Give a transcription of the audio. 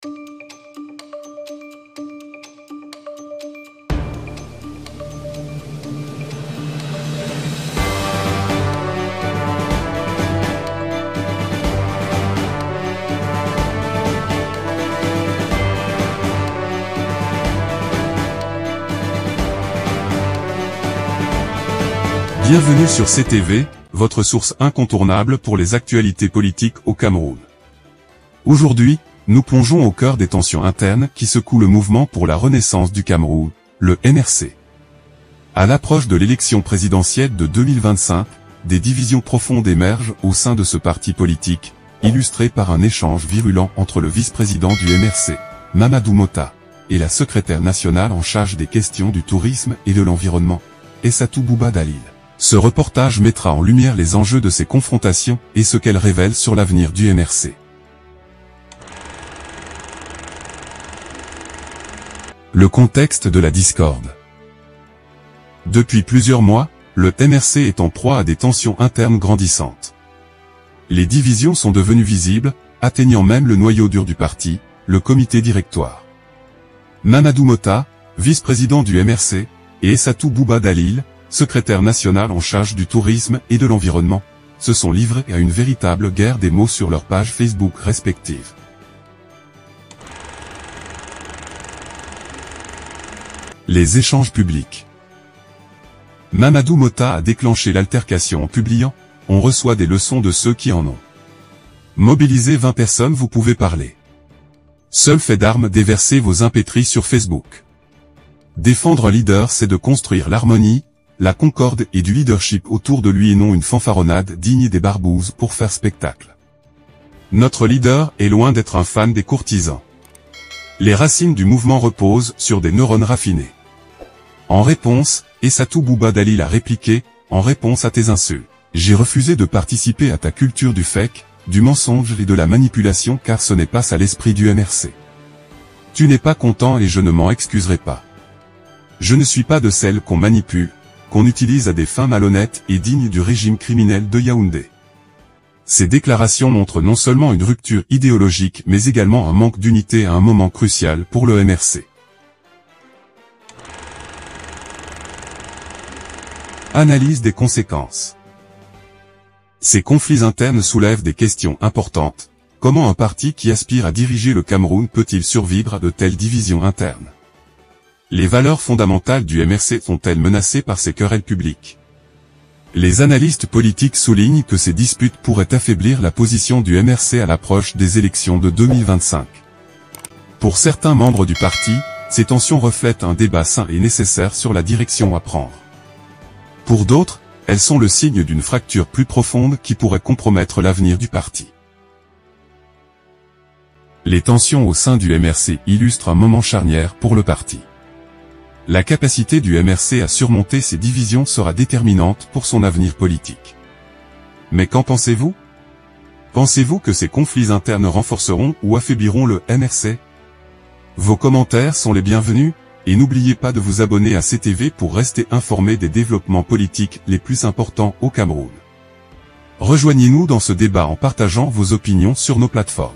Bienvenue sur CTV, votre source incontournable pour les actualités politiques au Cameroun. Aujourd'hui, nous plongeons au cœur des tensions internes qui secouent le mouvement pour la renaissance du Cameroun, le MRC. À l'approche de l'élection présidentielle de 2025, des divisions profondes émergent au sein de ce parti politique, illustré par un échange virulent entre le vice-président du MRC, Mamadou Mota, et la secrétaire nationale en charge des questions du tourisme et de l'environnement, Essatou Bouba Dalil. Ce reportage mettra en lumière les enjeux de ces confrontations et ce qu'elles révèlent sur l'avenir du MRC. Le contexte de la discorde. Depuis plusieurs mois, le MRC est en proie à des tensions internes grandissantes. Les divisions sont devenues visibles, atteignant même le noyau dur du parti, le comité directoire. Mamadou Mota, vice-président du MRC, et Essatou Bouba Dalil, secrétaire national en charge du tourisme et de l'environnement, se sont livrés à une véritable guerre des mots sur leurs pages Facebook respectives. Les échanges publics. Mamadou Mota a déclenché l'altercation en publiant « On reçoit des leçons de ceux qui en ont. Mobilisez 20 personnes, vous pouvez parler. Seul fait d'armes, déversez vos impétries sur Facebook. Défendre un leader, c'est de construire l'harmonie, la concorde et du leadership autour de lui et non une fanfaronnade digne des barbouzes pour faire spectacle. Notre leader est loin d'être un fan des courtisans. Les racines du mouvement reposent sur des neurones raffinés. » En réponse, Essatou Bouba Dalil a répliqué, en réponse à tes insultes. J'ai refusé de participer à ta culture du fake, du mensonge et de la manipulation car ce n'est pas ça l'esprit du MRC. Tu n'es pas content et je ne m'en excuserai pas. Je ne suis pas de celles qu'on manipule, qu'on utilise à des fins malhonnêtes et dignes du régime criminel de Yaoundé. Ces déclarations montrent non seulement une rupture idéologique mais également un manque d'unité à un moment crucial pour le MRC. Analyse des conséquences. Ces conflits internes soulèvent des questions importantes. Comment un parti qui aspire à diriger le Cameroun peut-il survivre à de telles divisions internes? Les valeurs fondamentales du MRC sont-elles menacées par ces querelles publiques? Les analystes politiques soulignent que ces disputes pourraient affaiblir la position du MRC à l'approche des élections de 2025. Pour certains membres du parti, ces tensions reflètent un débat sain et nécessaire sur la direction à prendre. Pour d'autres, elles sont le signe d'une fracture plus profonde qui pourrait compromettre l'avenir du parti. Les tensions au sein du MRC illustrent un moment charnière pour le parti. La capacité du MRC à surmonter ces divisions sera déterminante pour son avenir politique. Mais qu'en pensez-vous? Pensez-vous que ces conflits internes renforceront ou affaibliront le MRC? Vos commentaires sont les bienvenus, et n'oubliez pas de vous abonner à CTV pour rester informé des développements politiques les plus importants au Cameroun. Rejoignez-nous dans ce débat en partageant vos opinions sur nos plateformes.